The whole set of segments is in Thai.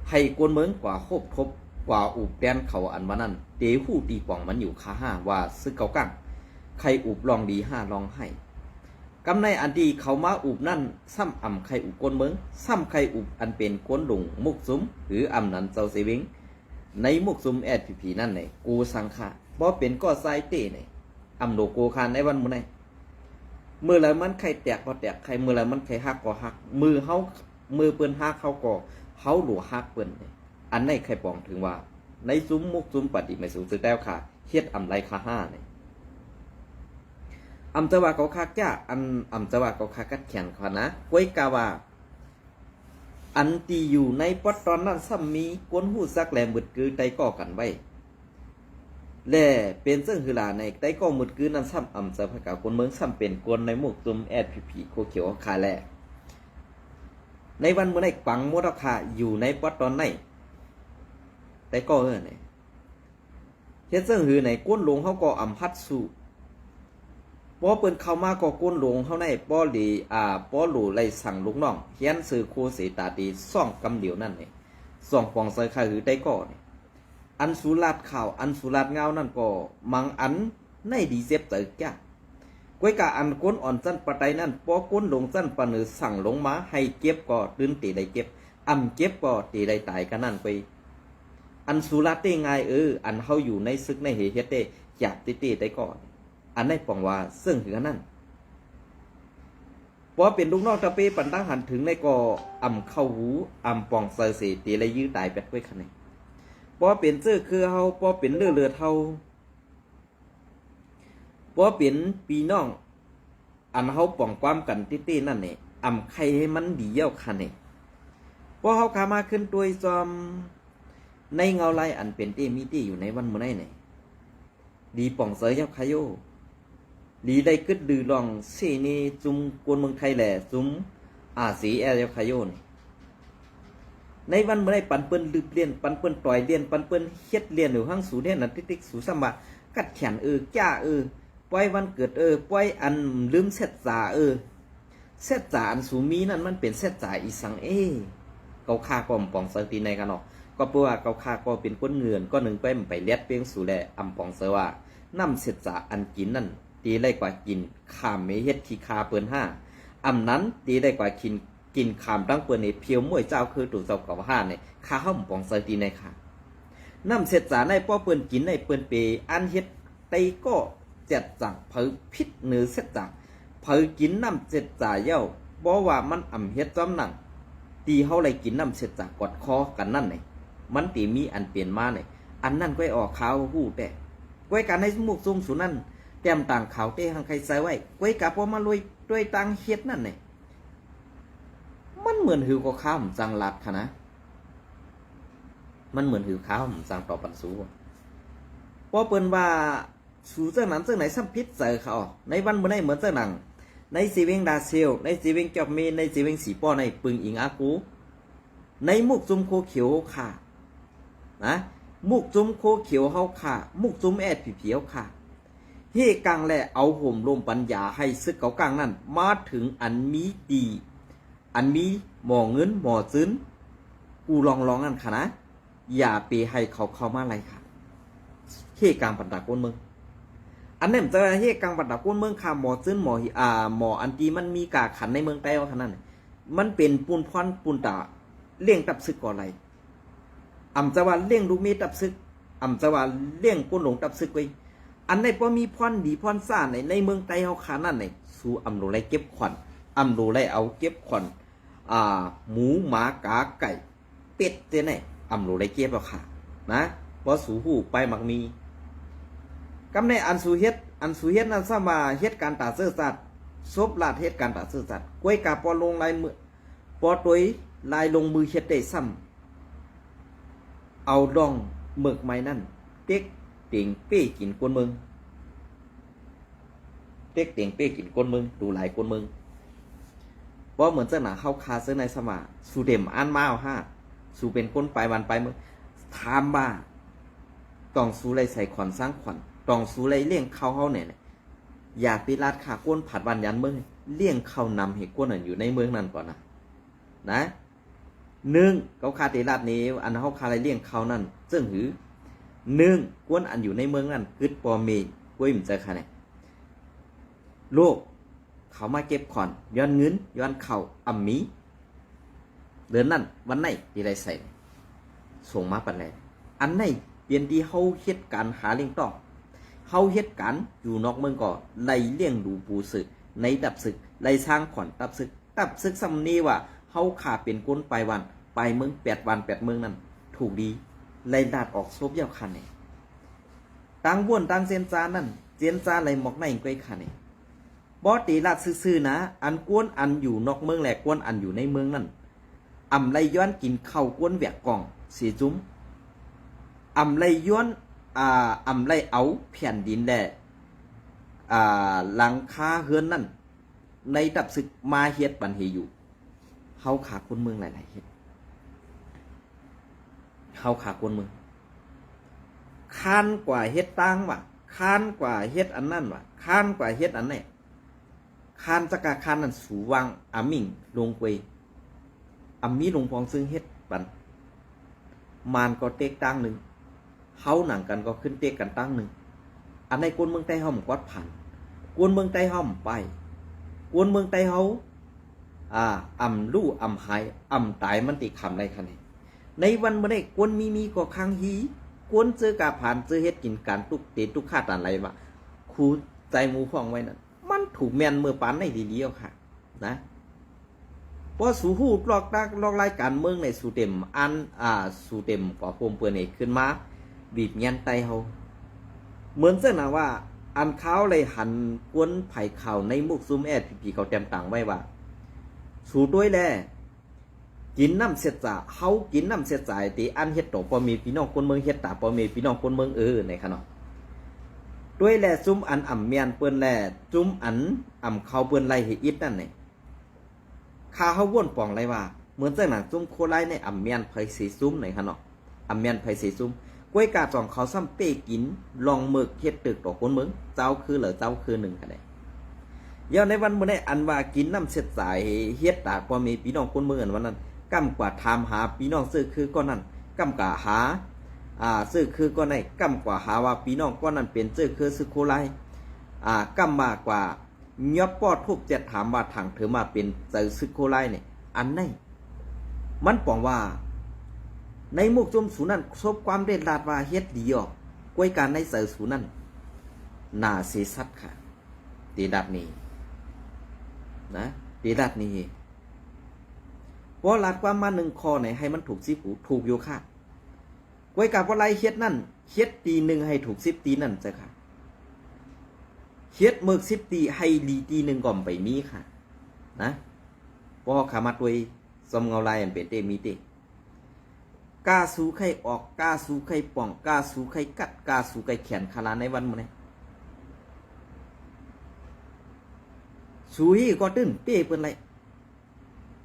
ให้กวนเมืองกว่าโคบทบกว่าอุบแดนเขาอันว่านั้นเตหู้ตีป่องมันอยู่คาห้าว่าซึกเกากังใครอุบลองดีห้าลองให้กำในอันดีเขามาอุบนั่นซ้ำอ่ำใครอุบกวนเมืองซ้ำใครอุบอันเป็นกวนหลงมุกซุ้มหรืออ่ำนันเจ้าเสวิงในมุกซุ้มแอดผีนั่นเนี่ยกูสังขะบ่เป็นก็ไซเต้เนี่ยอ่ำโลโกคานในวันมื้อไหนมือละมันใครแตกก็แตกใครมือละมันใครหักก็หักมือเฮามือเปิ้นหักเขาก็เฮาหลัวหักเปิ้นเนี่ยอันไหนใครปองถึงว่าในซุ้มมุกซุ้มปฏิไม่สูงสุดแล้วค่ะเฮ็ดอ่ำไรคาห้าเนี่ยอำจะว่าเขาคักจ้าอำจะว่าเขาคักกัดแขนเขานะก้วยกาว่าอันตีอยู่ในปอดตอนนั้นซ้ำมีกวนหูซักแหลมมืดกือไตก่อกันไว้แล่เป็นซึ่งคือลาในไตก่อมืดกือนั้นซ้ำอำจะพะกากวนเมืองซ้ำเป็นกวนในหมวกตุ่มแอดผีโคเขียวคาแลในวันเมื่อในปังมดคาอยู่ในปอดตอนไหนไตก่อเนี่ยเฮ็ดซึ่งคือในกวนหลวงเขาก็อำพัดสู่ป้อเปิ้นเข้ามาก็ก้นหลวงเฮาในป้อหลีป้อหลูไล่สั่งลูกน้องเฮียนซื้อโคเสตาตีซ่องกำเดียวนั่นนี่ซ่องปองใส่ค่าหือได้ก่อนี่อันสุราดข่าวอันสุราดเงานั่นก็มังอันในดีเจ็บเตอแก่ก้อยกะอันก้นอ่อนจันปะไตนั่นป้อก้นหลงจันปะนือสั่งลงมาให้เก็บก็ตื่นตีได้เก็บเก็บก็ตีได้ตายกันนั่นไปอันสุราดได้ไงอันเฮาอยู่ในซึกในเหตุเฮ็ดได้อยากติได้ก่ออันได้ปองว่าซึ่งถึงนั่นพอเป็นลูกน้องตะเปปันตั้งหันถึงในก่อเข้าหูปองเสเสตีเลยยื้อตายแปดไว้ขนาดพอเป็นเสื้อคือเฮาพอเป็นเลือเฮาพอเป็นปีน้องอันเฮาปองความกันตี้นั่นเนี่ยใครให้มันดีเย้าขนาดพอเฮาขามาขึ้นตัวจอมในเงาลายอันเป็นมีตี้อยู่ในวันมื้อไหนเนี่ยดีปองเสยเย้าขยโยลีได้กึดดือลองเสนีจุมกวนเมืองไทยแหล่จุมสีแอลคายโยนในวันเมื่อไรปันเปิ้นลืบเลียนปันเปิ้นปล่อยเลียนปันเปิ้นเฮ็ดเลียนอยู่ห้างสูเด่นนั่นติ๊กสูสมะกัดแขนจ้าปล่อยวันเกิดปล่อยอันลืมเสร็จจ่าเสร็จจ่าอันสูมีนั่นมันเป็นเสร็จจ่าอีสังเกาคาก็ปองเสตีในกันเนาะก็เพราะว่าเกาคาก็เป็นก้นเงินก็หนึ่งไปเลียดเปียงสูแลปองเสว่าน้ำเสร็จจ่าอันกินนั่นตีได้กว่ากินขามไม่เฮ็ดที่คาเปิ้นห้านั้นตีได้กว่ากินขามตั้งเปิ้นในเพียวมวยเจ้าคือตู่เจ้ากับห้าเนี่ยคาห้อมปองใส่ตีในค่ะน้ำเสร็จจาในป้อเปิ้นกินในเปิ้นเปอันเฮ็ดไตก็เจ็ดจังเผอพิษเนื้อเสร็จจังเผอกินน้ำเสร็จจ่าเย้าบ่ว่ามันเฮ็ดจอมหนังตีเฮาเลยกินน้ำเสร็จจากกอดคอกันนั่นเนี่ยมันตีมีอันเปลี่ยนมาเนี่ยอันนั่นก็ออกขาวหู้แต่ก้อยการในมุกซุ่มสุนั่นแต้มต่างเขาเต้หังใครใส่ไว้ก้อยกะพอมาลุยด้วยตังเฮ็ดนั่นเนี่ยมันเหมือนหือก็ข้ามจังหลัดค่ะนะมันเหมือนหือข้ามจังต่อปันสูพอเปิ้นว่าสูเจ้านั้นเจ้าไหนซ้ำพิษใส่เขาในวันเมื่อไหร่เหมือนเจ้าหนังในสีเวงดาเซลในสีเวงจอบเมในสีเวงสีป้อในปึงอิงอากูในมุกจุมโคเขียวค่ะนะมุกจุมโคเขียวเฮาค่ะมุกจุมแอดผีเพียวค่ะเฮกังแลเอาห่มลมปัญญาให้ซึกเกากังนั่นมาถึงอันมีดีอันมีหมอเงินหมอซื้นกูลองนั่นค่ะนะอย่าไปให้เขามาอะไรค่ะเฮกังปันตะก้นเมืองอันนี้มันจะเฮกังปันตะก้นเมืองค่ะหมอซื้นหมออันตีมันมีกาขันในเมืองใต้ว่าขนาดนั้นมันเป็นปูนพรปูนตาเลี้ยงตับซึกก่ออะไรจะว่าเลี้ยงลูกมีตับซึกจะว่าเลี้ยงก้นหลงตับซึกไว้อันในพอมีพรดีพรซ่าในเมืองไต้เฮาขานั่นในสู่โลไลเก็บขวัญโลไลเอาเก็บขวัญหมูหมากาไก่เป็ดเจ้าไหนโลไลเก็บเอาค่ะนะพอสู่หูไปมักมีกำในอันสู่เฮ็ดนั้นซะมาเฮ็ดการตาเสื้อสัตว์ซบลาดเฮ็ดการตาเสื้อสัตว์ก้วยกาปอลงลายมือปอตัวลายลงมือเฮ็ดได้ซ้ำเอาดองหมึกไม้นั่นเต็กเตียงเป้กินกวนเมืองเต็กเตียงเป้กินกวนเมืองดูหลายกวนเมืองเพราะเหมือนเจ้าหน้าเข้าคาเสื้อในสมาสูเดมอันมาเอาห้าสูเป็นคนไปวันไปเมืองถามบ้าต้องสูไรใส่ขวัญสร้างขวัญต้องสูไรเลี้ยงเข้าเฮาเนี่ยอย่าไปลาดขาก้นผัดวันยันเมืองเลี้ยงเข้านำเหตุก้นอยู่ในเมืองนั่นก่อนนะ หนึ่งเขาคาเตลาดนี้อันเขาคาไรเลี้ยงเขานั่นซึ่งหือหนึ่งกวนอันอยู่ในเมืองนั่นกึดปอเมกวยมันเจอค่ะเนี่ยโลกเขามาเก็บขอนย้อนเงินย้อนเข่าอ่ำมีเดือนนั่นวันไหนที่ไรใส่ส่งมาปันแลอันไหนเปลี่ยนที่เขาเฮ็ดการหาเลี้ยงต่อเขาเฮ็ดการอยู่นอกเมืองก่อไล่เลี้ยงดูปูศึกในดับศึกไล่สร้างขอนดับศึกสำนีว่าเขาขาเป็นก้นไปวันไปเมือง8 วัน 8 เมืองนั่นถูกดีไล่ดาดออกซบยาวคันเนี่ยต่างบ้วนต่างเซนจานั่นเจนจาไล่หมอกในก้อยคันเนี่ยบอตีลาดซื่อๆนะอันกวนอันอยู่นอกเมืองแหลกกวนอันอยู่ในเมืองนั่นอ่ำไล่ย้อนกินข้าวกวนแหวกกล่องเสียจุ้มอ่ำไล่ย้อนอ่ำไล่เอาแผ่นดินแหละหลังคาเฮือนนั่นในดับศึกมาเฮ็ดปันเหอยู่เขาขาคนเมืองหลายๆเฮ็ดเขาขาคนเมืองค้านกว่าเฮ็ดตังว่ะค้านกว่าเฮ็ดอันนั่นว่ะค้านกว่าเฮ็ดอันนี้ค้านจักรค้านนั่นสูวังอามิ่งลงเวยอามีลงพองซึ่งเฮ็ดปันมานก็เต็กตั้งหนึ่งเฮาหนังกันก็ขึ้นเต็กกันตั้งหนึ่งอันในกวนเมืองใต้เฮามันกวาดผ่านกวนเมืองใต้เฮาไปกวนเมืองใต้เฮาอ่ำลู่อ่ำหายอ่ำตายมันติคำไรคันนี้ในวันเมื่อได้กวนมีก็ค้างฮีกวนเจอกาผ่านเจอเฮ็ดกินการตุกเตตุกฆ่าตานไรวะครูใจหมูฟองไว้นั่นมันถูกแมนเมื่อปานในดีๆเอาค่ะนะพอสู่หูลอกรายการเมืองในสู่เต็มสู่เต็มกว่าโฮมเปื้อนเอกขึ้นมาบีบเงียนไตเฮาเหมือนเส้นนะว่าอันเขาเลยหันกวนไผ่ข่าวในมุกซุมผีเขาเต็มต่างไว้ว่าสู่ด้วยแลกินน้ำเสียจ่าเฮากินน้ำเสียจ่ายตีอันเฮ็ดต่อปอมีพี่น้องคนเมืองเฮ็ดตาปอมีพี่น้องคนเมืองในขณะด้วยแลซุมอันอ่ำเมียนเปิ้นแลซุมอันอ่ำเขาเปิ้นไรเฮ็ดอิดนั่นนี่ข้าเฮาว่นป่องไรว่าเหมือนเส้นหนังซุมโคไลในอ่ำเมียนไผสีซุมในขณะอ่ำเมียนไผสีซุมกล้วยกาจ่องเขาซ้ำเป้กินลองเมือกเฮ็ดตึกต่อคนเมืองเจ้าคือเหลือเจ้าคือหนึ่งกันได้ย้อนในวันเมื่อได้อันว่ากินน้ำเสียจ่ายเฮ็ดตาพอมีพี่น้องคนเมืองวันนั้นกำกว่าถามหาพี่น้องซื้อคือก้อนนั้นกำกว่าหาซื้อคือก้อนไหนกำกว่าหาว่าพี่น้องก้อนนั้นเป็นซื้อคือซื้อโคไลกำมากกว่ายอบปอดทุบเจ็ดถามว่าถังเธอมาเป็นซื้อโคไลเนี่ยอันไหนมันปองว่าในมุกจมสูนั่นซบความเด็ดลาดว่าเฮ็ดดีออกกล้วยการในสูนั่นนาเสสัตค่ะตีดัดนี้นะตีดัดนี้พอลาดความมาหนึ่งคอไหนให้มันถูกสิผูถูกโยค่ะกล้วยกับว่าไรเฮ็ดนั่นเฮ็ดตีหนึ่งให้ถูก10 ตีนั่นจ้ะค่ะเฮ็ดเมือก10 ตีให้ดีตีหนึ่งก่อมไปมีค่ะนะพอขามาตัวสมเงาลายอันเป็นเตมีเตกาสูไข่ออกกาสูไข่ป่องกาสูไข่กัดกาสูไข่แขนคาราในวันมื้อนี้สูฮีก็ตื้นเต้เปิ้นไร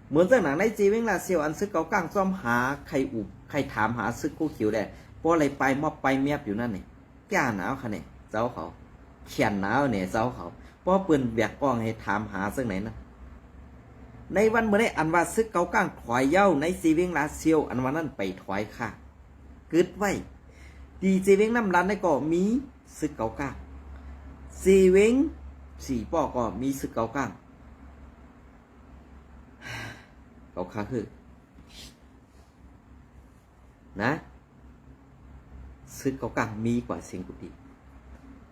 เหมือนเจ้าหนังในจีเวงลาเซียวอันซึกเกาก้างซ่อมหาไข่อุบไข่ถามหาซึกกู้เขียวแดเพราะอะไรไปมอบไปเมียบอยู่นั่นนี่แก่หนาวค่ะเนี่ยเจ้าเขาเขียนหนาวเนี่ยเจ้าเขาเพราะเปิ้นแบกกล้องให้ถามหาซึ่งไหนนะในวันเมื่อได้อันว่าซึกเกาก้างถอยเย้าในซีเวงลาเซียวอันวันนั้นไปถอยค่ะกึดไว้ดีซีเวงน้ำรันได้ก็มีซึกเกาก้างซีเวงสี่ป้อก็มีซึกเกาก้างเกาค่าคือนะซึกเกาก้างมีกว่าเสียงกุฏิ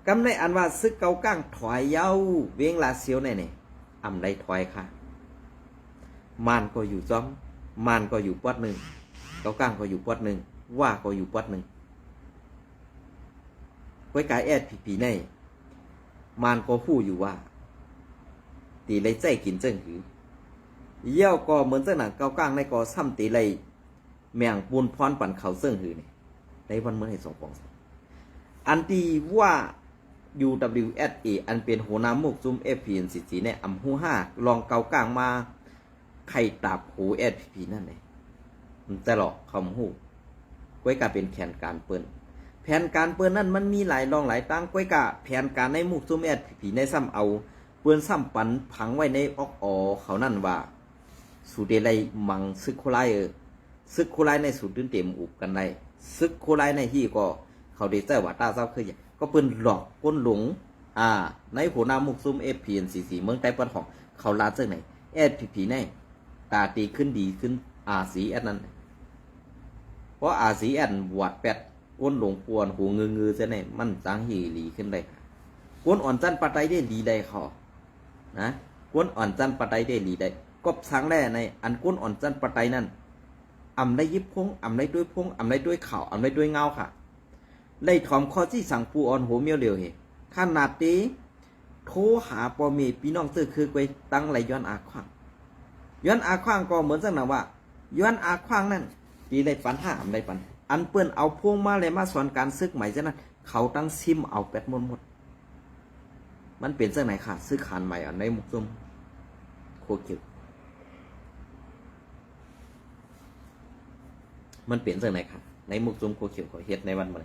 กำในอันว่าซึกเกาก้างถอยเย้าเวงลาเซียวในเนี่ยอำไรถอยค่ะมานก็อยู่จ้อมมานก็อยู่ปอดหนึ่งเกาก้างก็อยู่ปอดหนึ่งว่าก็อยู่ปอดหนึ่งไว้กายผีในมานก็พูดอยู่ว่าตีเลยใจกินเจิ้งหือเยี่ยวก็เหมือนเจ้าหนังเกาก้างในก็ซ้ำตีเลยแมงปูนพรปั่นเขาเจิ้งหือนี่ในวันเมื่อให้สองปองอันที่ว่า UWSA อันเป็นหัวหน้ามุกซุ่ม FPNCC เนี่ยอำหูห้าลองเกาก้างมาไข่ตาบหู FPP นั่นเลยมันจะหลอกคำหูไว้กาเป็นแผนการเปิ้นแผนการเปิ้นนั่นมันมีหลายรองหลายตั้งไว้กาแผนการในมุกซุ่ม FPP ในซ้ำเอาเปิ้นซ้ำปันผังไว้ในออกเขานั่นว่าสูเดลัยมังซึกโคไล ซึกโคไลในสูตรตื่นเต็มอุบกันได้ซึกโคไลในที่ก็เขาได้เจ้าว่าตาเจ้าคืออย่างก็เปิ้นหลอกก้นหลงในหัวหน้ามุกซุ่มFPNCC เมืองใต้ปนของเขาลาเจ้าไหนFPP ในตาตีขึ้นดีขึ้นRCS นั้นเพราะ RCS บวดแปดก้นหลงปวนหูงือเจ้าไหนมันจังหีหลีขึ้นได้ค่ะก้นอ่อนจันปะไตได้ดีได้เขานะก้นอ่อนจันปะไตได้ดีได้ก็สังแร่ในอันก้นอ่อนจันปะไตนั่นอำได้ยิบพงอำได้ด้วยพงอำได้ด้วยข่าวอำได้ด้วยเงาค่ะได้ถอมข้อที่สั่งปูออนโหเมียวเดียวเหขนาดนี้โทรหาปอเมพี่น้องซื้อคือไปตั้งไหลย้อนอาขวางย้อนอาขวางก็เหมือนสักหน่ะว่าย้อนอาขวางนั่นตีได้ปันห้าอำได้ปันอันเปื้อนเอาพวงมาเลยมาสอนการซึกใหม่ซะนั้นเขาตั้งซิมเอาแปดหมดมันเป็นสักไหนค่ะซื้อขานใหม่อันในมุกซุ่มโคเกียวมันเปลี่ยนจากไหนครับในมุกซุมโคเขียวเขาเฮ็ดในวันเมื่อ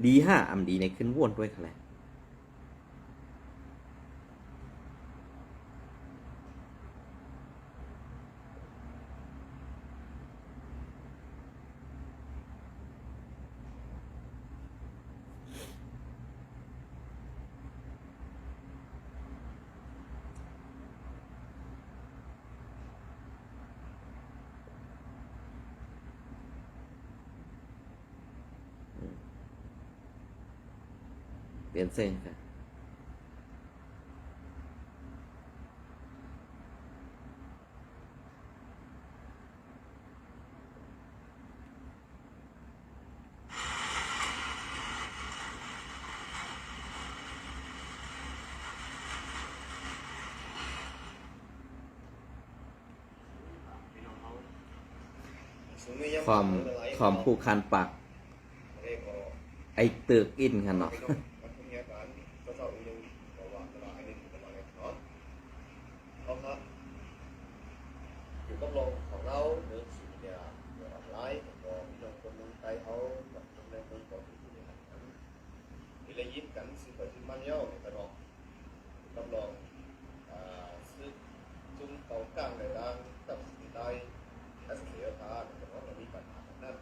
ดีห้าอำดีในขึ้นว่นด้วยค่ะแหละเปลี่ยนเส้นค่ะความผู้คันปากไอตึกอินค่ะเนาะอยู่กับลงของเราหรือสิ่งเดียวกับไลฟ์ของลงคนเมืองไทยเขาแบบในเมืองก่อนที่อยู่ในนั้นมีอะไรยิ้มกันสิ่งที่มันเย้าในตลอดกับลองซึ่งจุ่มเต่ากลางในด้านตับสินได้และเสียค่าแต่ว่าเรามีปัญหานั้น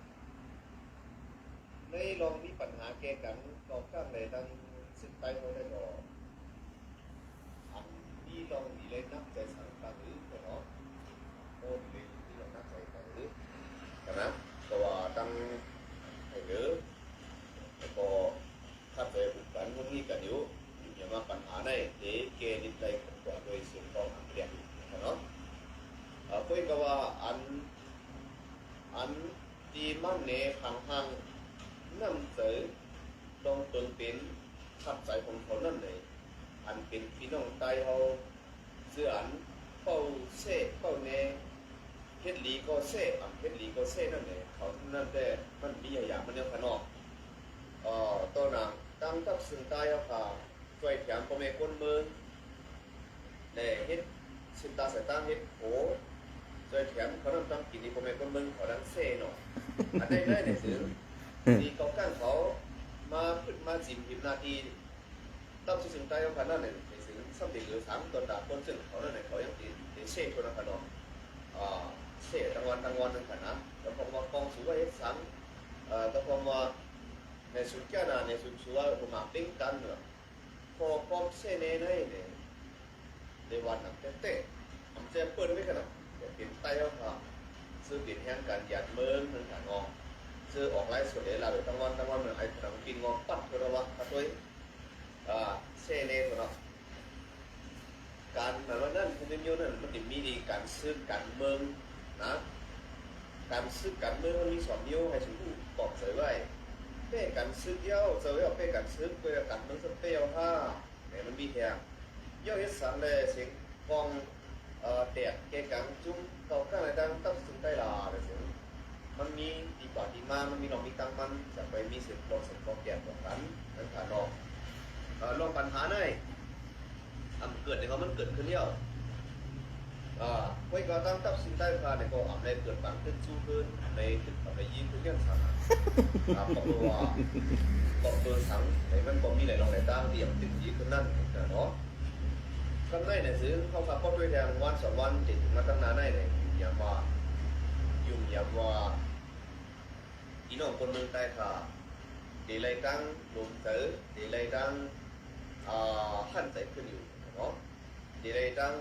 ในลองมีปัญหาแก้กันเต่ากลางในด้านซึ่งไตเขาได้ก่ออันที่ลองมีเล่นนับใจสังกัดหรือเนาะโอ้ดีที่เรานักใจกันหรือกันนะตัวตั้งให้หรือแล้วก็ถ้าไปบุกกันพวกนี้กันอยู่อย่างว่าปัญหาในเด็กเกณฑ์นิดใดกว่าโดยส่วนของอันเดียเนาะเพื่อก็ว่าอันที่มันเนห่างๆนั่งเสือลงตนเป็นขับใจของเขานั่นเลยอันเป็นพี่น้องไตเขาเสื่ออันเป้าเซ่เป้าเนเฮ็ดหลีก็เซ่เฮ็ดหลีก็เซ่นั่นเลยเขานั่นแต่มันมีอย่างมันเรื่องขนอกตัวหนังตั้งทับซึ่งใต้เขาค่ะช่วยแถมพ่อแม่คนเมืองในเฮ็ดสินตาสายตาเฮ็ดโหช่วยแถมเขาต้องตั้งกินที่พ่อแม่คนเมืองเขาดังเซ่เนาะอันใดได้เนี่ยซื้อที่เขากั้นเขามาขึ้นมาจิมพิมนาทีตั้งซึ่งใต้เขาค่ะนั่นเนี่ยซื้อสัมผัสหรือ3ตัวดาบคนซึ่งเขานั่นเนี่ยเขายังตีเซ่คนละขนอกเสียทั้งวันนึงกันนะแล้วพอมากองสูงว่าเฮ็ดสังแล้วพอมาในสุดแก่นาในสุดชัวผมมาปิ้งกันเนาะพอพร้อมเสียในเนี่ยในวันนั้นเตะผมจะเปิดไว้กันนะเป็นไต้เขาค่ะซื้อเป็นแห่งการหยาดเมืองนึงกันงอซื้อออกไลฟ์สดเลยเราทั้งวันเหมือนไอ้ขนมกินงอปัดตัวละตัดด้วยเสียในตัวเนาะการแบบว่านั่นคุณเป็นโยนั่นมันจะมีดีการซื้อการเมืองนะการซื้อการเมืองมันมี2นิ้วให้ฉันบอกเสยไว้เป้การซื้อเดียวเสยเอาเป้การซื้อเป้การเมืองสักเป้เอาเนี่ยมันมีแค่ย่อยเฮ็ดสันเลยเสียงกองแตกแกกังจุ้มต่อข้างในดังตับสุดใต้ลาเลยเสียงมันมีดีกว่าดีมามันมีหนองมีตังมันจะไปมีเสียงกองแก่ของกันนั่นขาดลองปัญหาหน่อยเกิดในเขามันเกิดขึ้นเดียวไว้ก็ตั้งตับสินได้พาในก็ในเกิดบังขึ้นสู้ขึ้นในถึงในยิ้มขึ้นเรื่องสังเพราะว่าบอกตัวสังในมันก็มีหลายลองหลายตั้งเดี่ยมติดยิ้มขึ้นนั่นเนาะคำได้เนี่ยซื้อเข้าขับก็ด้วยแทงวัน2 วันติดมาตั้งนานได้เลยอย่างว่าอยู่ ยุ่งยากว่าพี่น้องคนเมืองใต้ค่ะดีเลยตั้งลมเต๋อดีเลยตั้งขั้นใจขึ้นอยู่เนาะดีเลยตั้ง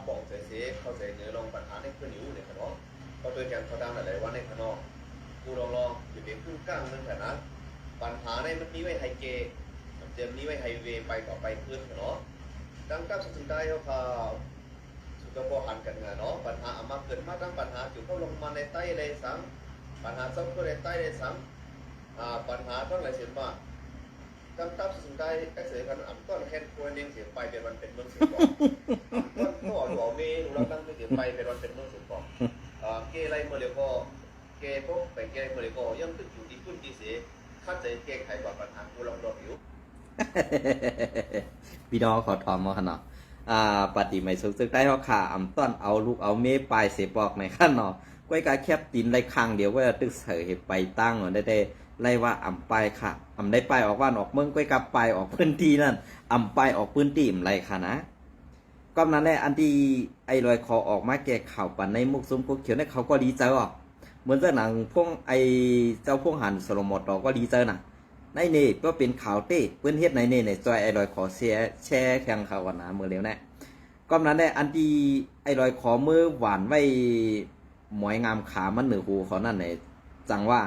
ป่องใจเสียเข้าใจเนื้อลองปัญหาในขึ้นอยู่เนี่ยเนาะก็โดยการเขาดังหลายๆวันในข้างนอกกูลองอยู่เป็นขึ้นกลางนึงแต่นะปัญหาในมันมีไว้ไฮเกเดี๋ยวนี้ไว้ไฮเวย์ไปต่อไปขึ้นเนาะดังกับสุดท้ายเขาค่ะสุดก็พอหันกันเนาะปัญหาอามาเกิดมาตั้งปัญหาจุดเข้าลงมาในใต้เลยสังปัญหาซับเข้าในใต้เลยสังปัญหาต้องหลายเสียมาตั้งตับสุดท้ายก็เสียกันอันต้นแค่ควรเลี้ยงเสียไปเป็นวันเป็นเมืองเสียก่อนต้นก็หล่อเมย์เราตั้งเสียไปเป็นวันเป็นเมืองเสียก่อนเกย์ไรเมื่อเร็วก็เกย์พวกไปเกย์เมื่อเร็วก็ยังตึกอยู่ที่ขึ้นที่เสียข้าใจเกย์ไขกว่าปัญหากูลองรอผิว พี่น้องขอถอมมาขนาดปฏิไม่สุขสึกได้เขาขาอำต้อนเอาลูกเอาเมปลายเสียบอกในขั้นเนาะก้อยกาแคบตีนไรข้างเดียวก็ตึกเสยไปตั้งได้ไล่ว่าอำปลายค่ะอำได้ปลายออกว่านออกเมืองก้อยกับปลายออกพื้นที่นั่นอำปลายออกพื้นที่ไรค่ะนะก็นั้นแหละอันที่ไอ้ลอยคอออกมาแก่ข่าวปั่นในมุกซุ้มกุ๊กเขียวเนี่ยเขาก็ดีใจอ่ะเหมือนเจ้าหนังพวกไอ้เจ้าพวกหันสโลมอตก็ดีใจน่ะในนี่ก็เป็นข่าวเต้เพื่อนเฮ็ดในนี่ในจอยไอ้ลอยขอแช่แข่งข่าวกันนะมือเร็วแน่ก็นั้นได้อันที่ไอ้ลอยขอมือหวานไว้หมอยงามขามันเหนือหูเขานั่นไหนจังว่า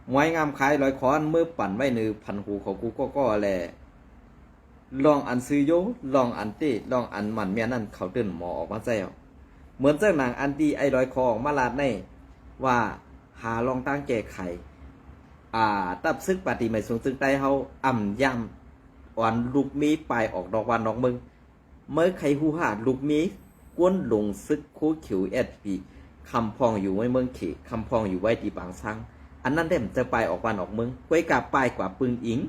หมอยงามขายลอยขอมือปั่นไว้เหนือพันหูของกูก็แหละลองอันซื้อโยลองอันเต้ลองอันมันเมียนั่นเขาตื่นหมอออกมาแซวเหมือนเจ้าหนังอันที่ไอ้ลอยคอออกมาลาดในว่าหาลองตั้งแก้ไขตับซึกปฏิไม่สูงซึ่งใต้เฮาอ่ำย่ำอ่อนลูกมีปลายออกดอกวันดอกมึงเมื่อใครหูหาลูกมีกวนลงซึกคู่ขิวSPคำพองอยู่ไว้เมืองเขคำพองอยู่ไว้ที่บางซังอันนั้นเด่มจะปลายออกวันออกมึงก้วยกาปลายกว่าปึงอิง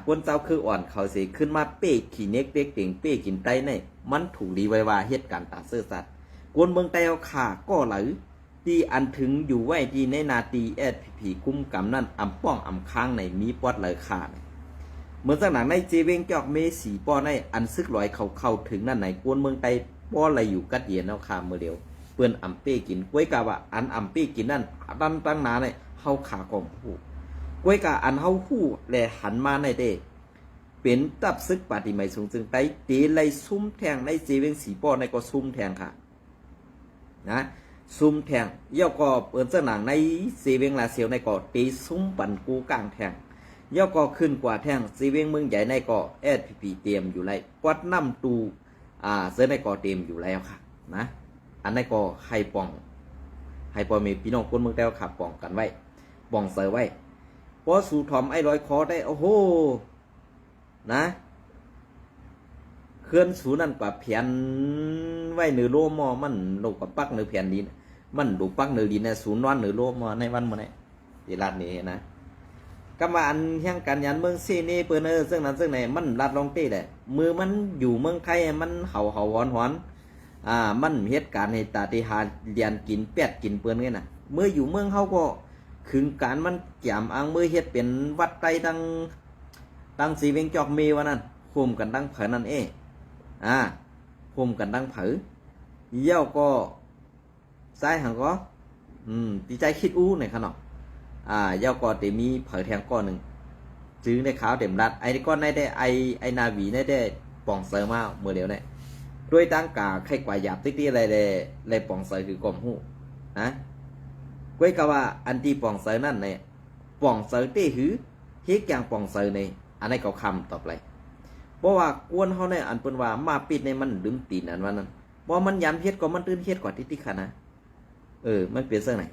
กวนเจ้าคืออ่อนเขาเสียขึ้นมาเป้ขี่เน็กเด็กเต่งเป้กินไตในมันถูกดีไว้ว่าเหตุการณ์ตาเสื้อสัตว์กวนเมืองไตเอาขาก็ไหลที่อันถึงอยู่ไว้ที่ในนาตีSPคุ้มกำนั่นอำป้องอำค้างในมีปอดไหลขาดเหมือนสักหนังในเจเวงจอกเมสีป้อในอันซึกลอยเข้าถึงนั่นไหนกวนเมืองไตป้อไหลอยู่กัดเย็นเอาขาเมื่อเดียวเปื้อนอำเป้กินกล้วยกาว่าอันอำเป้กินนั่นตั้งนาในเฮาขากองผู้กล้วยกาอันเฮาคู่แลหันมาในเด้เป็นตับซึกปฏิไม่สูงซึ่งไตเตไลซุ่มแทงในเจเวงสีป้อในก็ซุ่มแทงค่ะนะซุ่มแทงย่อก็เปิดเส้นหนังในเซเวงลาเซียวในก็ตีซุ่มปั่นกูกลางแทงย่อก็ขึ้นกว่าแทงเซเวงเมืองใหญ่ในก็SPเตรียมอยู่ไรวัดน้ำตูเสื้อในก็เตรียมอยู่แล้วค่ะนะอันในก็ให้ป้องมีพี่น้องคนเมืองแต่ขับป้องกันไว้ป้องเสือไว้พอสู่ถอมไอ้ร้อยคอได้โอ้โหนะเคลื่อนสูนั่นกว่าเพียนไว้เนื้อโลมอมันโลกกับปักเนื้อเพียนดินมันดูปักเนื้อดินเนี่ยศูนย์วันเนื้อโลมอในวันมื้อนี้ที่ลาดนี้นะกำว่าอันแห่งการยันเมืองซีนี่เปิ้นซึ่งนั้นซึ่งไหนมันลาดลองเต้แหละมือมันอยู่เมืองไทยมันเห่าหอนมันเหตุการณ์ให้ตาติหาเรียนกินเป็ดกินเปิ้นกันน่ะเมื่ออยู่เมืองเฮาก็ขึงการมันแก้มอังมือเฮ็ดเป็นวัดไตดังสีเวงจอกเมวนั่นคุมกันดังเผอนั่นคุมกันดังเผอเยี่ยวก็ซ้ายหังก็ตีใจคิดอู้ในขนมเยี่ยวก็แต่มีเผอแทงก้อนหนึ่งจื้อในขาวเต็มรัดไอ้ก้อนในได้ไอนาวีในได้ป่องเซอร์มาเมื่อเดียวเนี่ยด้วยตั้งกาใครกว่าหยาบติ๊กอะไรเลยป่องเซอร์คือกลมหูนะก้วยกว่าอันที่ป่องเซอร์นั่นเนี่ยป่องเซอร์ตี้หือเฮียแกงป่องเซอร์ในอันนี้เขาคำตอบเลยเพราะว่ากวนเขาเนี่ยอันเป็นว่ามาปิดในมันดึงตีนอันว่านั้นเพราะมันย้ำเฮ็ดก็มันตื่นเฮ็ดกว่าที่ค่ะนะมันเปลี่ยนเสื้อไหน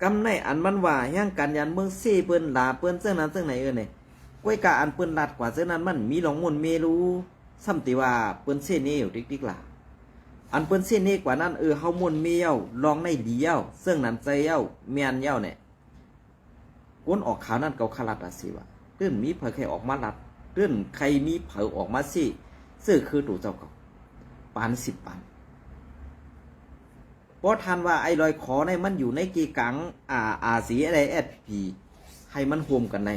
กำในอันมันว่าย่างการยันเมืองซีเปิ้นลาเปิ้นเสื้อนั้นเสื้อไหนเนี่ยก้วยกาอันเปิ้นลัดกว่าเสื้อนั้นมันมีหลงมุนเมรูซ้ำติว่าเปิ้นเส้นนี้อยู่ติ๊กๆล่ะอันเปิ้นเส้นนี้กว่านั้นเฮามุนเมียวลองในดีเย้าเสื้อนั้นใจเย้าเมียนเย้าเนี่ยก้นออกขาวนั่นเกาขลัดอ่ะสิว่าตื่นมีเผยใครออกมาลัดตื่นใครมีเผยออกมาสิซื้อคือตู่เจ้าเก่าปาน10 ปานเพราะทันว่าไอ้ลอยขอในมันอยู่ในกีกังสีอะไรSPให้มันโฮมกันใน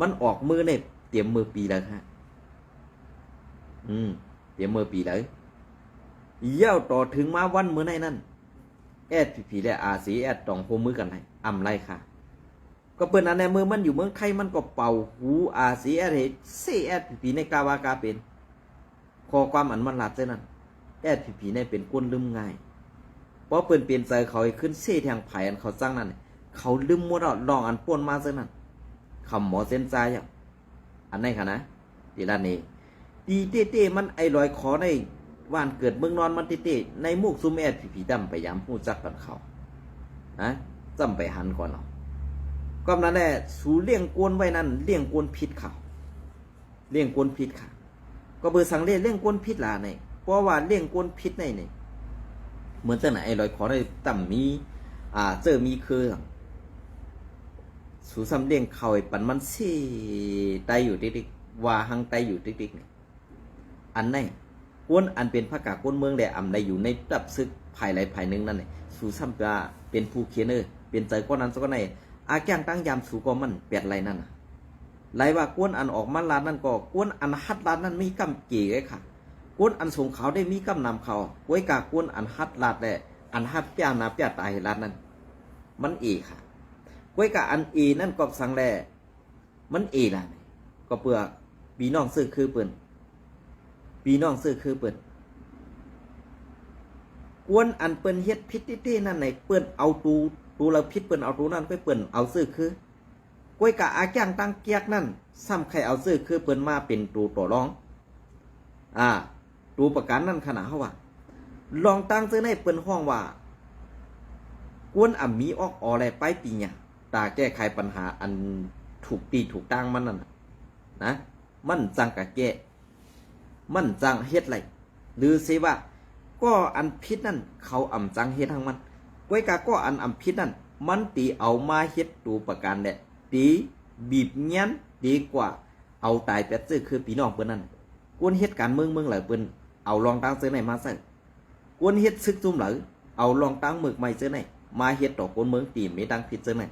มันออกมือในเตรียมมือปีแล้วฮะเตรียมมือปีเลยเย้าต่อถึงมาวันมือในนั่น SPP และ RCS ต้องโฮมือกันไหนอำไรค่ะก็เปิ้นอันในมือมันอยู่เมืองไทยมันก็เป่าหู RCS เฮ็ด CSPP ในกาวากาเป็นข้อความอันมันลัดเท่านั้น SPP ในเป็นก้นลืมง่ายเพราะเปิ้นเปลี่ยนใจเขาให้ขึ้นเส้ทางไผอันเขาสร้างนั่นเขาลืมหมดแล้วลองอันป่นมาซะนั่นคำหมอเส้นใจอ่ะอันไหนค่ะนะทีละนี้ตีเต้มันไอ้ลอยขอในว่านเกิดเมืองนอนมันเต้ในมุกซุมSPPดำไปย้ำฮู้จักกันเขานะจำไปหันก่อนเนาะก็นั้นแหละสูเลี้ยงกวนไว้นั่นเลี้ยงกวนพิษเขาเลี้ยงกวนพิษค่ะก็เบอร์สังเลี้ยงกวนพิษล่ะนี่เพราะว่าเลี้ยงกวนพิษในนี่เหมือนจังไหนไอ้ลอยขอได้ต่ำมีเจอมีคือสูสำเลี้ยงเขาไอ้ปันมันสิไตอยู่ติ๊กๆว่าหังไตอยู่ติ๊กๆนี่อันไหนกวนอันเป็นพระกากวนเมืองแหละอำใดอยู่ในดับซึกภายไหลภายหนึ่งนั่นนี่สูสำว่าเป็นผู้เขียนเป็นใจก้อนนั้นสักในอาแกงตั้งยามสู่ก็มันเปลี่ยนไรนั่นไรว่ากวนอันออกมาลาดนั่นก็กวนอันฮัดลาดนั่นมีกำเก๋ไอ้ค่ะกวนอันส่งเขาได้มีกำนำเขาไว้กากวนอันฮัดลาดแหละอันฮัดเปียนาเปียตายลาดนั่นมันเอค่ะไว้กาอันเอนั่นก็สังแลมันเอล่ะก็เปลือกปีน้องซื้อคือเปิ้นปีน้องซื้อคือเปิ้นกวนอันเปิ้นเฮ็ดพิษตี้นั่นไหนเปิ้นเอาตูเราพิษเปิ้นเอาตูนั่นไปเปิ้นเอาซื้อคือกล้วยกะอาแก้งตั้งเกียกนั่นซ้ำใครเอาซื้อคือเปิ้นมาเป็นตูต่อรองตูประกันนั่นขนาดเฮาว่าลองตั้งซื้อให้เปิ้นห้องว่ากวนอ่ำมีออกออแลไปปีเนี่ยตาแก้ไขปัญหาอันถูกตีถูกตั้งมันนั่นนะมันจังกะแก้มันจังเฮ็ดไรหรือสิว่าก็อันพิษนั่นเขาอ่ำจังเฮ็ดทั้งมันกล้วยกาก็อันอ่ำพิษนั่นมันตีเอามาเฮ็ดตูประกันแหละตีบีบเงี้ยนดีกว่าเอาตายแปดซื้อคือพี่น้องเปิ้นนั่นกวนเฮ็ดการเมืองเหล่าเปิ้นเอาลองตั้งซื้อไหนมาใส่กวนเฮ็ดซึกจุ่มเหล่าเอาลองตั้งหมึกใหม่ซื้อไหนมาเฮ็ดต่อกวนเมืองตีไม่ดังพิษซื้อไหน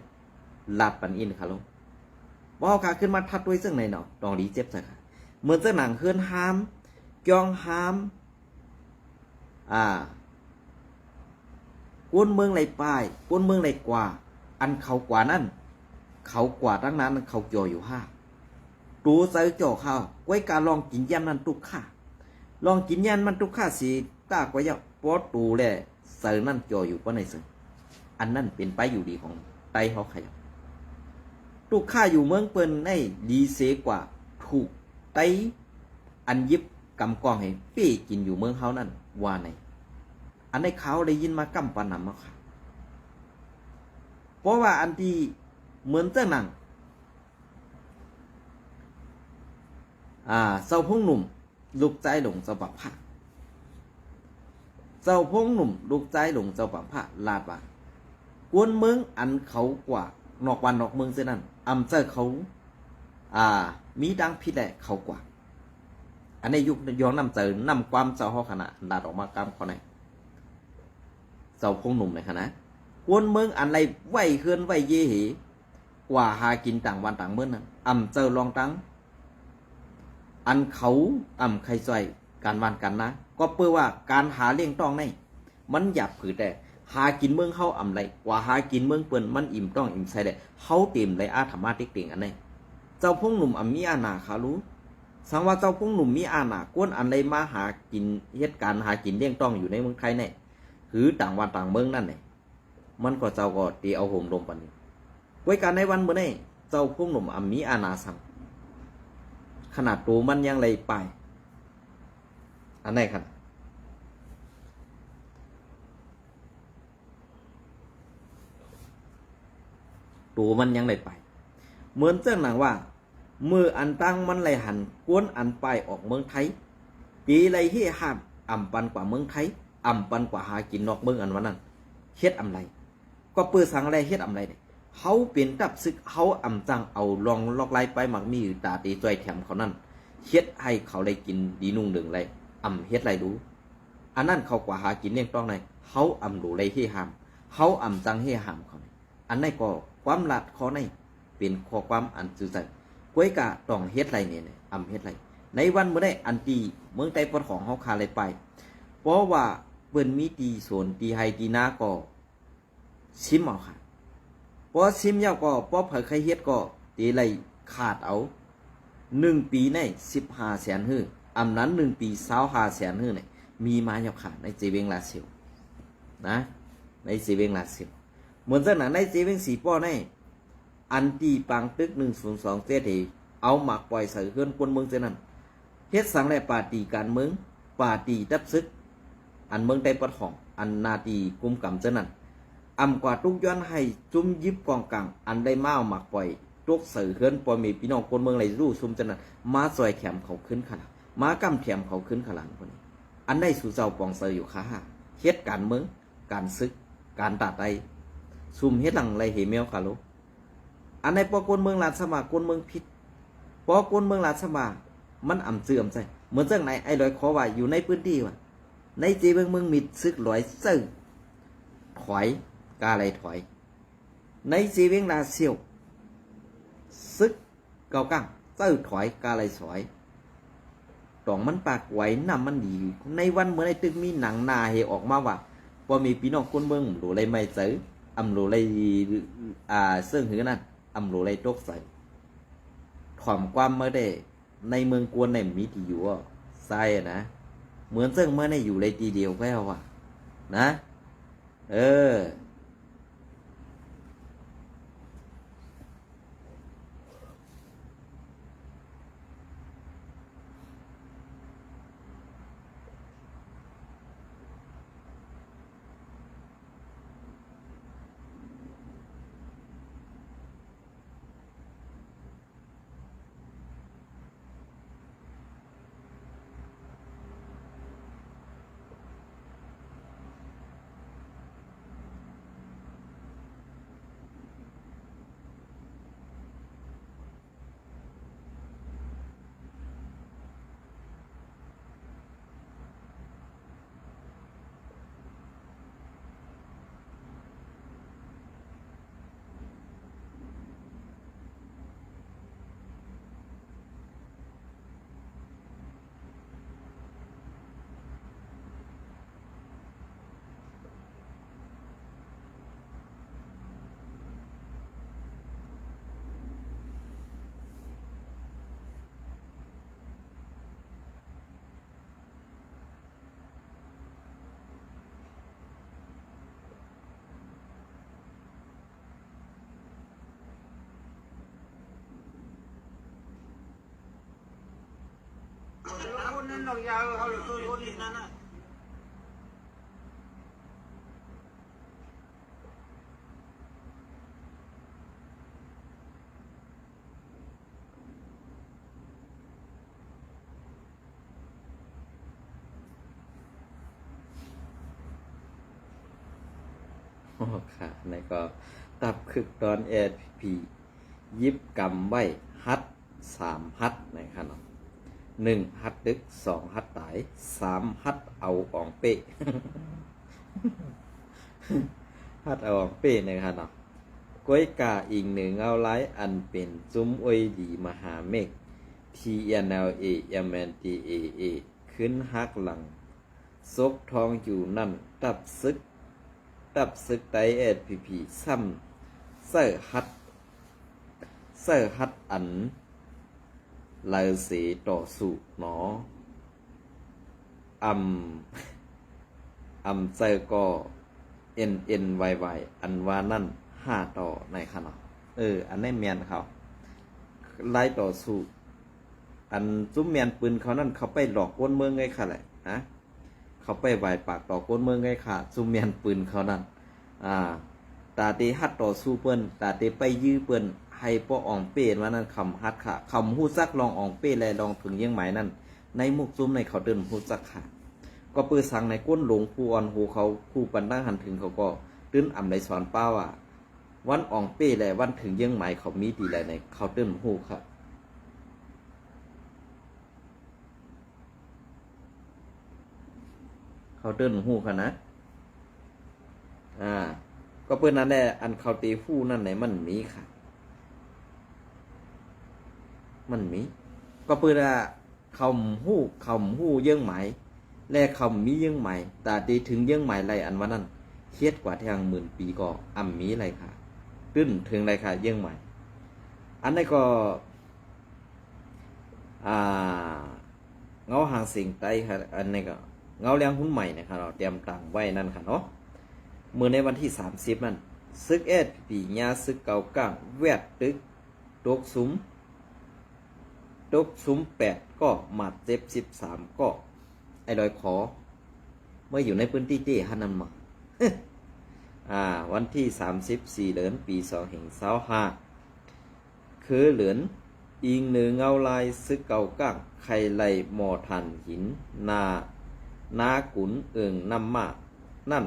ลาดปันอินค่ะลุงบ่เอาขาขึ้นมาทัดด้วยซึ่งไหนเนาะต้องดีเจ็บใส่ค่ะเหมือนเจ้าหนังเฮือนหามกองหามกวนเมืองไหลปลายกวนเมืองไหลกว่าอันเขากว่านั่นเขากว่าตั้งนั้นเขาจ่ออยู่ห้าตูใส่จ่อข้าวไว้การลองกินยันมันตุกข้าลองกินยันมันตุกข้าสีตากว่าเยอะปอตูแหละใส่นั่นจ่ออยู่ป้อในซึ่งอันนั้นเป็นไปอยู่ดีของไตเขาขยับตุกข้าอยู่เมืองเปิ้นในดีเสกว่าถูกไตอันยิบกำกองให้เป้กินอยู่เมืองเขานั่นว่าในอันในเขาได้ยินมากำปานำมาค่ะเพราะว่าอันที่เหมือนเจ้าหนังเจ้าพงหนุ่มลูกใจหลงเจ้าปักผ้าเจ้าพงหนุ่มลูกใจหลงเจ้าปักผ้าลาดว่ากวนเมืองอันเขากว่านอกวันนอกเมืองเส้นนั้นอำเจ้าเขามีดังพิษแหละเขากว่าอันในยุคย้อนนำเจอนำความเจ้าห้อขณะลาดออกมากำเขาในเจ้าพงหนุ่มในคณะกวนเมืองอันไรไหวเคลื่อนไหวเย่เหกว่าหากินต่างวันต่างเมื่อนั้นอำเจอลองตั้งอันเขาใครใส่การวันกันนะก็เพื่อว่าการหาเลี้ยงต้องในมันหยาบผือแต่หากินเมืองเขาไรกว่าหากินเมืองเปิ้นมันอิ่มต้องอิ่มใส่ได้เขาเต็มเลยอาธรรมะติ๊กติ่งอันนี้เจ้าพงหนุ่มมีอาณาขารู้สังว่าเจ้าพงหนุ่มมีอาณากวนอันไรมาหากินเหตุการณ์หากินเลี้ยงต้องอยู่ในเมืองไทยเนี่ยคือต่างวันต่างเมืองนั่นเนี่ยมันก็เจ้าก็ตีเอาห่มลมปันไว้การในวันเมื่อนี้เจ้าพงหนุ่มมีอาณาสังขนาดตัวมันยังเลยไปอันไหนครับตัวมันยังเลยไปเหมือนเจ้าหนังว่ามืออันตั้งมันเลยหันกวนอันไปออกเมืองไทยตีเลยเฮียห้ามปันกว่าเมืองไทยปันกว่าหากินนอกเมืองอันวันนั้นเฮ็ดไรก็เปิดสังอะไรเฮ็ดไรเนี่ยเขาเป็นตับซึกเขาจังเอาลองลอกไล่ไปหมักมีตาตีจอยแถมเขานั่นเฮ็ดให้เขาได้กินดีนุ่งหนึ่งไรเฮ็ดไรดูอันนั้นเขากว่าหากินเลี้ยงต้องไรเขาดูไรเฮียห้ามเขาจังเฮียห้ามเขาอันนั้นก็ความลัดข้อในเป็นข้อความอันสื่อสารกวยกะต้องเฮ็ดไรเนี่ยเฮ็ดไรในวันเมื่อได้อันตีเมืองไต้ปนของเขาขาเลยไปเพราะว่าเปิ้นมีตีสวนตีไฮตีนาก็ ซิมเอาค่ะพอซิมยาวก็พอเผยใครเฮ็ดก็ตีไรขาดเอา1 ปีใน1500,000ฮื้ออำนั้น1 ปี2500,000ฮื้อเนี่ยมีมาเยาค่ะในเจเวงลาเซียวนะในเจเวงลาเซียวเหมือนกันนะในเจเวงสีป้อในอันตีปังตึก102เจ็ดเอาหมักปล่อยใส่เฮือนคนเมืองเจนั้นเฮ็ดสังแลปาตีการเมืองปาตีดับซึกอันเมืองได้ปัดของอันนาตีกุมกำเจนั้นอำกว่าทุกย้อนให้จุ่มยิบกองกลางอันได้มาเอาหมักปล่อยตกใส่เฮือนปอมีพี่น้องคนเมืองไหลรู้ซุ่มเจนั้นมาซอยแขมเขาขึ้นขนาดมากำแถมเขาขึ้นขลังคนนี้อันได้สู่เจ้าปองเซออยู่ค่ะเฮ็ดการเมืองการซึกการตัดไตซุ่มเฮ็ดหลังไรเหมียวค่ะลูกอันในปอกนเมืองลาดสมากนเมืองพิษปอกนเมืองลาดสมามันอ่ำเสื่อมใจเหมือนจังไหนไอ้ลอยขอว่าอยู่ในพื้นที่ว่ะในเจเมืองมิดซึกลอยเสื่อถอยกาอะไรถอยในเจเวงลาเซียวซึกเก่ากังเสื่อถอยกาอะไรสอยตองมันปากไหวนำมันดีในวันเมื่อในตึกมีหนังนาเฮออกมาว่าพอมีพี่น้องคนเมืองหลูไรไม่ซื้ออำหลูไรเสื่องหือนั่นอำหลูไรตกใส่ความความเมื่อได้ในเมืองกวนในมีที่อยู่ใช่นะเหมือนเสื่องเมื่อในอยู่ไรทีเดียวแค่ว่านะค่ะในก็ตับคึกตอนพียิบกำไว้ฮัด3 ฮัดนะครับ1 ฮัดดึก2 ฮัดตาย3 ฮัดเอาอ่องเป๊ะ ฮัดเอาอ่องเป๊ะนะครับเนาะก้อยกาอีก1เอาไลอันเป็นซุ้มอวยดีมหาเมฆ TNLA MNTAA ขึ้นฮักหลังซกทองอยู่นั่นตับซึกไตพีซ้ำเสื้อฮัดอันลายเสต่อสู่หนอเจอก็NNYY อันว่านั่น5 ต่อในขนาดอันนี้เมียนเขาไล่ต่อสู่อันจุ้มเมียนปืนเขานั่นเขาไปหลอกก้นเมืองไงค่ะแหละนะเขาไปไหวปากต่อก้นเมืองไงค่ะจุ้มเมียนปืนเขานั่นตาเตฮัดต่อสู้เปิ้นตาเตไปยื้อเปิ้นให้ป้ออ่องเป้มานั่นคำฮัดค่ะคำฮู้ซักลองอ่องเป้แลลองถึงยังหมายนั่นในมุกซุ่มในเขาเดินฮู้ซักค่ะก็ปื้อสั่งในก้นหลงผู้อ่อนหูเขาผู้ปันตั้งหันถึงเขาก็ตื้นอ่ำในสอนป้าว่าวันอ่องเป้แลวันถึงยังหมายเขามีดีแลในเขาเดินฮู้ค่ะเขาเดินฮู้ค่ะนะก็เปิ้นนั่นแหละอันเขาตีฟู่นั่นไหนมันมีค่ะมันมีก็เปิ้นคำฮู้เยื่องหมายและคำมีเยื่องหมายตาตีถึงเยื่องหมายไรอันว่านั้น เฮ็ดกว่าทางหมื่นปีก็อ่ำมีไรค่ะตื้นถึงไรค่ะเยี่ยงใหม่อันนี้ก็เงาหางสิ่งไตค่ะอันนี้ก็เงาเลี้ยงหุ้นใหม่นะครับเราเตรียมตังไว้นั่นค่ะเนาะเมื่อในวันที่30นั่นซึกเอสปีญาซึกเก่าก้างแวดตึกตกซุ้ม8ก็หมัดเจ็บ13ก็ไอ้ดอยขอเมื่ออยู่ในพื้นที่ที่ฮันนันมา วันที่34เดือนปี2565คือเหลือนอิงเหนือเงาลายซึกเก่าก้างไข่ไหลหมอทันหินนากุนเอิงน้ำมานั่น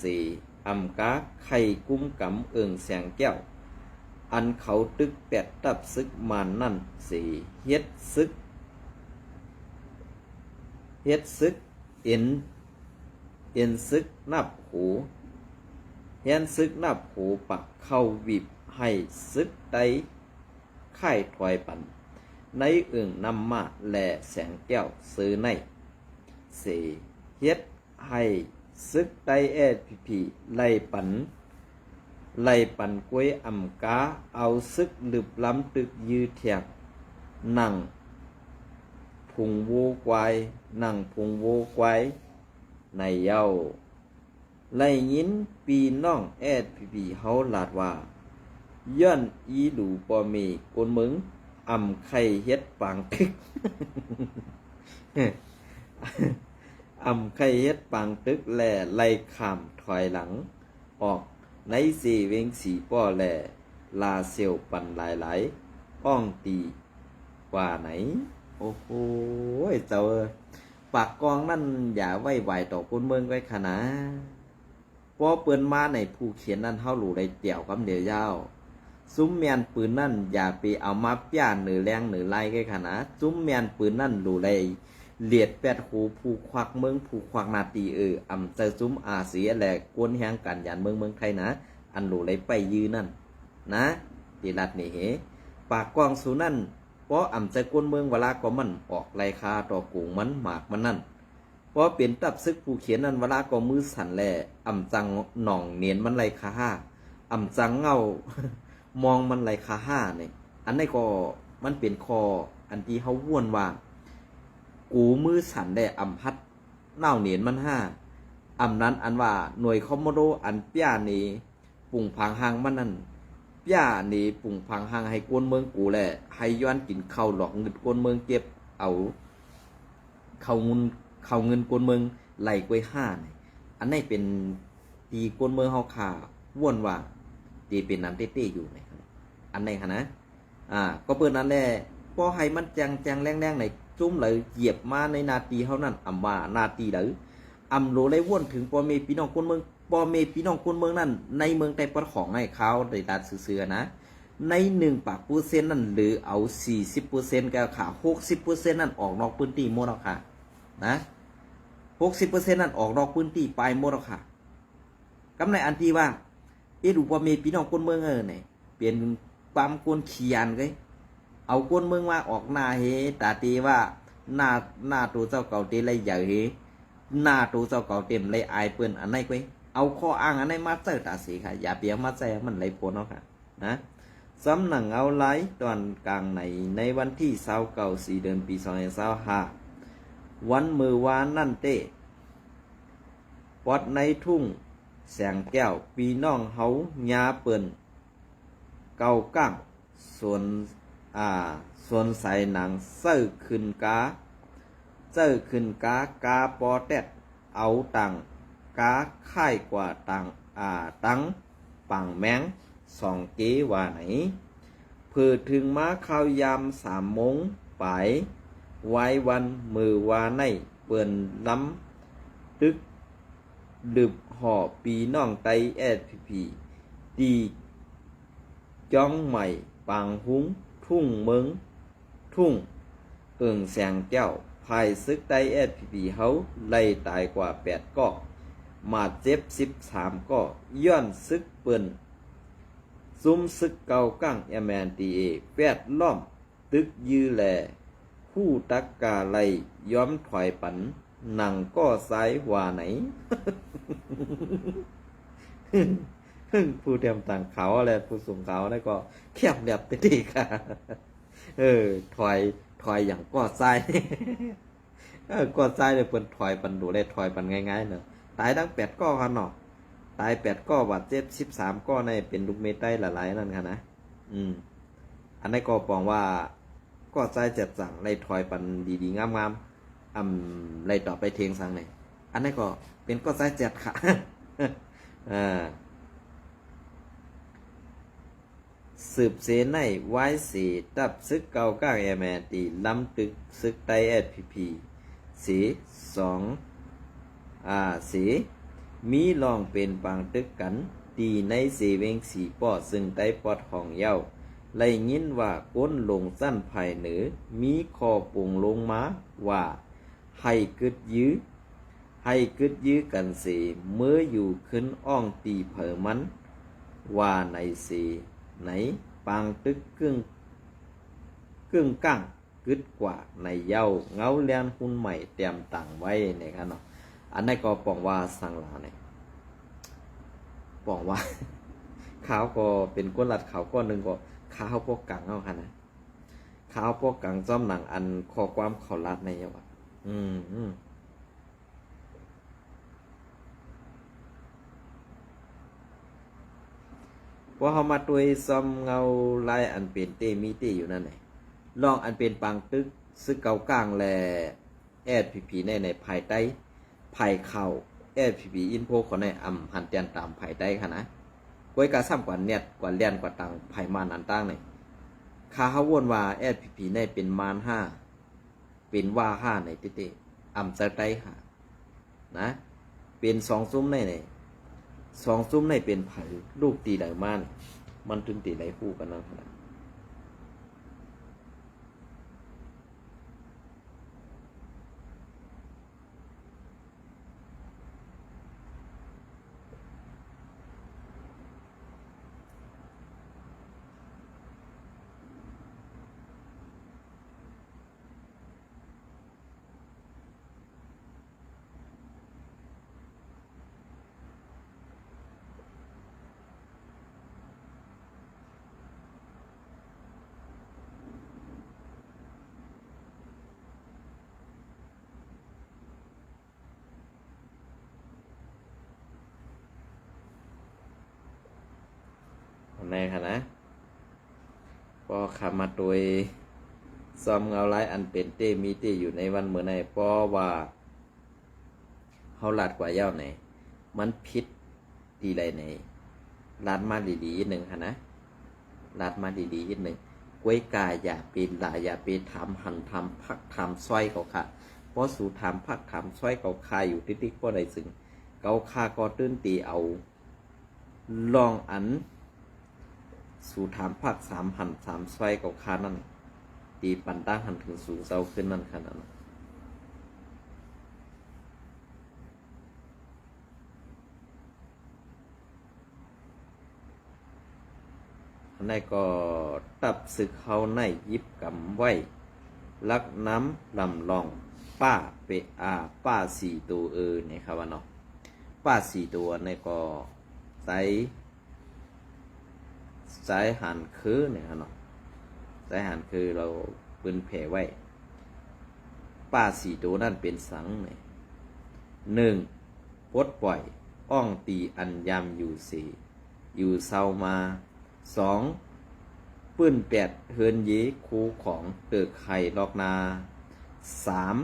สี่อำกาไข่กุ้มกำเอิงแสงแก้วอันเขาตึกแปดตับซึกมานนั่นสี่เฮ็ดซึกเอ็นซึกนับหูเฮ็นซึกนับหูปักเข้าวิบให้ซึกไตไข่ถอยปันในเอิงนำมาแลแสงแก้วซื้อในสี่เฮ็ดให้ซึกไตเอพีไล่ปันกล้วยอำกาเอาซึกลึบล้ำตึกยือเถียกนั่งพุงโวกวายในเย้าไล่ยินปีน้องเอพีเฮาลาดว่าย้อนอีหลูปอมีกนมึงอำไข่เฮ็ดปางตึก อำไข่เฮ็ดปางตึกแลไล่ข้ามถอยหลังออกในสีเวงสีป้อแลลาเซียวปันหลายป้องตีกว่าไหนโอ้โหเจ้าปากกองนั่นอย่าไว้ไหวต่อคนเมืองไว้ขนาดพอเปิ้นมาในผู้เขียนนั่นเฮาหลู่ได้เตี่ยวกำเดียวยาวซุ้มแมนปืนนั่นอย่าไปเอามาป้าหรือแรงหรือไล่ไว้ขนาดซุ้มแมนปืนนั่นหลู่ได้เลียดแปดหูผู้ควักเมืองผู้ควักนาตีอำเจอซุ้มอาเสียแหลกกวนแหงกันยันเมืองไทยนะอันหลู่เลยไปยืนนั่นนะตีรัดนี่เหปากกองสูนั่นเพราะอำเจอกวนเมืองเวลาก็มันออกไรคาต่อกูงมันหมากมันนั่นเพราะเป็นตับซึกผู้เขียนนั่นเวลาก็มือสั่นแหล่อำจังหน่องเนียนมันไรคาห้าอำจังเงามองมันไรคาห้าเนี่ยอันนี้ก็มันเป็นคออันที่เขาว่วนว่ากูมือสั่นได้อำพัดเน่าเหนียนมันห้าอำนั้นอันว่าหน่วยคอมโมโดอันป้านี่ปุ่งพังหางมันนั่นป้านี่ปุ่งพังหางให้กวนเมืองกูแหละให้ย้อนกินข้าวหลอกเงินกวนเมืองเก็บเอาเข้าเงินกวนเมืองไหลกล้วยห้านี่อันนี้เป็นตีกวนเมืองเฮาขาว่วนว่าตีเป็นน้ำเต้ๆอยู่นะครับอันนี้ค่ะนะก็เปิดนั้นแหละพอให้มันจังแรงๆในจุ้มเลยเหยียบมาในนาทีเท่านั้นอำว่านาทีเด้อำโลเลยว่นถึงปอเมพี่น้องคนเมืองปอเมพี่น้องคนเมืองนั่นในเมืองแต่ปะของให้เขาได้ตัดเสือนะใน1% นั่นหรือเอา 40% ก็ค่ะ 60% นั่นออกนอกพื้นที่หมดแล้วค่ะนะ 60% นั่นออกนอกพื้นที่ไปหมดแล้วค่ะกำในอันที่ว่าดูปอเมพี่น้องคนเมืองเนี่ยเปลี่ยนความกวนเขียนเลยเอาก้นเมืองมาออกหน้าเฮตาตีว่าหน้าตัวเจ้าเก่าเต็มเลยใหญ่เฮหน้าตัวเจ้าเก่าเต็มเลยอายเปิ้นอันไหนก้อยเอาข้ออ้างอันไหนมาเจอตาสีค่ะอย่าเปียกมาแซ่มันเลยผลเนาะค่ะนะสำนักเอาไลตอนกลางในวันที่29 เดือนปี2025วันมือวานนั่นเต้ปอดในทุ่งแสงแก้วปีน้องเฮายาเปิ้นเก่าก้างส่วนใส่หนังเสื้อขึ้นกาปอแตดเอาตังกาค่ายกว่าตังปังแมง2 เกว่าไหนเพื่อถึงมาข้าวยาม3 โมงไปไว้วันมือวาในเปิ่นล้ำตึกดึบห่อปีน้องไตพีดีจ้องใหม่ปังหุ้งทุ่งเมืองทุ่งเอิงแสงแก้วภายซึกไตพีเฮาไล่ตายกว่า8 ก็มาเจ็บ13 ก็ย้อนซึกเปิ้นซุ่มซึกเก่ากั้งแมนตีแวดล้อมตึกยือแลผู้ตักกาไลย้อมถอยปันหนังก็ซ้ายว่าไหน ผู้เตรียมต่างเขาอะไรผู้สูงเขาแล้วก็แคบแบบติดๆค่ะถอยอย่างกอดทราย กอดทรายเลยเปิ้นถอยปันดูเลยถอยปันง่ายๆเนอะตายทั้ง8ก้อค่ะเนาะตาย8ก้อบาดเจ็บ13ก้อในเป็นลูกเม็ดได้หลายๆนั่นค่ะนะอันนี้ก็ปองว่าก็ใจเจ็บสั่งไล่ถอยปันดีๆงามๆไล่ต่อไปเทียงสั่งไหนอันนี้ก็เป็นก็ใจเจ็บค่ะ สืบเสในไว้สีตับซึกเกาก้างแอแมตีลำตึกซึกไตเอสพีพีสีสีมีลองเป็นปางตึกกันตีในเสเวงสีปอดซึ่งไตปอดห้องเย้าไล่ยินว่าก้นลงสั้นภายเหนือมีคอปุงลงมาว่าให้กึดยื้อกันเสเมื่ออยู่ขึ้นอ่องตีเผอมันว่าในเสไหนปางตึกกึ่งกั้งกึดกว่าในเย้าเงาเลียนหุ่นใหม่เตรียมต่างไว้เนี่ยครับเนาะอันนี้ก็ปองว่าสังหลาเนี่ยปองว่า ขาวก็เป็นก้นหลัดขาวก้อนหนึ่งก็ขาวพวกกังเอาค่ะนะขาวพวกกังจ้อมหนังอันคอความเขาลัดในเยาวะพอเขามาตัวซ้ำเงาลายอันเป็นเตมีเตอยู่นั่นไหนลองอันเป็นปังตึกซึกเกากลางแลแอดพีในภายใต้ภายเข่าแอดพีอินโพของในหันเตียนตามภายใต้ค่ะนะกวยกาซ้ำกว่าเน็ตกว่าเลียนกว่าตังภายมานอันตั้งในคาเขาวนว่าแอดพีในเป็นมาน5เป็นว่า5ในเตจะได้ค่ะนะเป็น2ซุ้มใน2ซุ้มในเป็นไผ่ลูกตีไหลมันถึงตีไหลคู่กันนั่นขนาดในค่ะนะพอขับมาโดยซอมเงาลายอันเป็นเตมีเตอยู่ในวันเมื่อในเพราะว่าเขาลัดกว่าเย้าไหนมันพิษดีไรไหนลัดมาดีๆอีกหนึ่งค่ะนะลัดมาดีๆอีกหนึ่งกล้วยกายอย่าเป็นหลายอย่าเป็นทำหันทำพักทำสร้อยเขาค่ะเพราะสู่ทำพักทำสร้อยเขาคาอยู่ติ๊กๆก็ได้ซึ่งเขาคาก็ตื้นตีเอาลองอันสู่ถามภาค3หัน3ไฟกับคานั่นตีปันตั้งหันถึงสูงเสาขึ้นนั่นขนาดนั้นอันนี้ก็ตับศึกเขาในยิบกำไว้ลักน้ำลำลองป้าเปป้า4ตัวเนี่ยครับว่าเนาะป้า4ตัวในก็ใส่สายหันคือเนี่ยเนาะสายหันคือเราปืนแผ่ไว้ป้า4ตัวนั่นเป็นสังเนี่ย1ปลดปล่อยอ้องตีอันยำอยู่อยู่เศร้ามา2ปื้น8เฮินเยคูของเติกไข่ลอกนา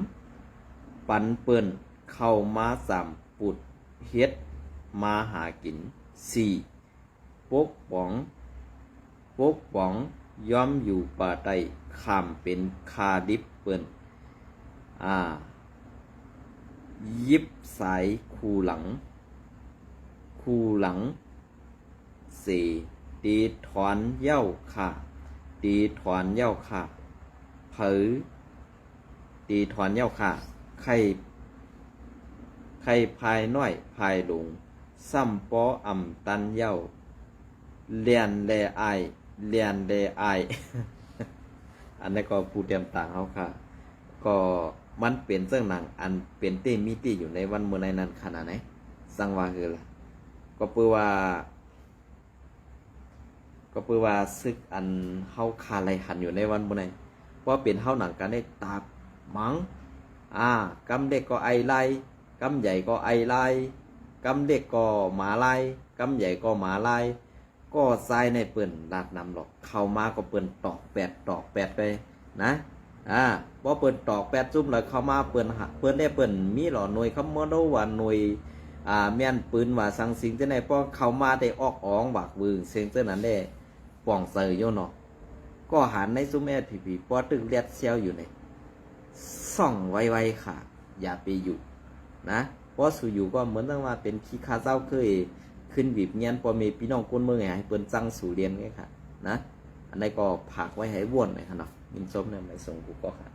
3ปันเปิ้นเข้ามาปุดเฮ็ดมาหากิน4ปกป้องย่อมอยู่ป่าใต้ข้ามเป็นคาดิบเปิ้นยิบสายคูหลังเสตีถอนเย้าค่ะตีถอนเย้าค่ะเผยตีถอนเย้าค่ะไข่ภายน้อยภายหลงซ้ำปอตันเย้าเลียนแลอายอันนี้ก็ผู้เตรียมต่างเขาค่ะก็มันเป็นเรื่องหนังอันเป็นเต้มีตี้อยู่ในวันเมื่อในนั้นขนาดไหนสังว่าคือล่ะ ก็เปือว่าซึกอันเฮาคาไลหันอยู่ในวันบ่ไหนเพราะเป็นเฮาหนังกันได้ตากหมังกำเด็กก็ไอไลกำใหญ่ก็ไอไลกำเด็กก็หมาไลกำใหญ่ก็หมาไลก็ทรายในเปิ้นลาดน้ำหรอกเข้ามาก็เปิ้นตอกแปดไปนะบ่เปิ้นตอกแปดซุ่มแล้วเข้ามาเปิ้นได้เปิ้นมีหรอหน่วยคำมโนว่าหน่วยแม่นปืนว่าสังสิงจังได๋พอเข้ามาได้ออกอ๋องบักวืงเสียงจังนั้นได้ป่องเซยอยู่เนาะก็หันในซุ่มแอดผีปอตึกเลียดเซียวอยู่ในส่องไวๆค่ะอย่าไปอยู่นะเพราะสู่อยู่ก็เหมือนตั้งว่าเป็นขี้คาเจ้าเคยขึ้นบีบเงียนพอมีพี่น้องคนเมืองให้เปิ้นจังสู่เรียนไงค่ะนะอันนี้ก็ผากไว้ให้ว่นหน่อยค่ะเนาะมินส้มเนี่ยไปส่งกูก็ค่ะ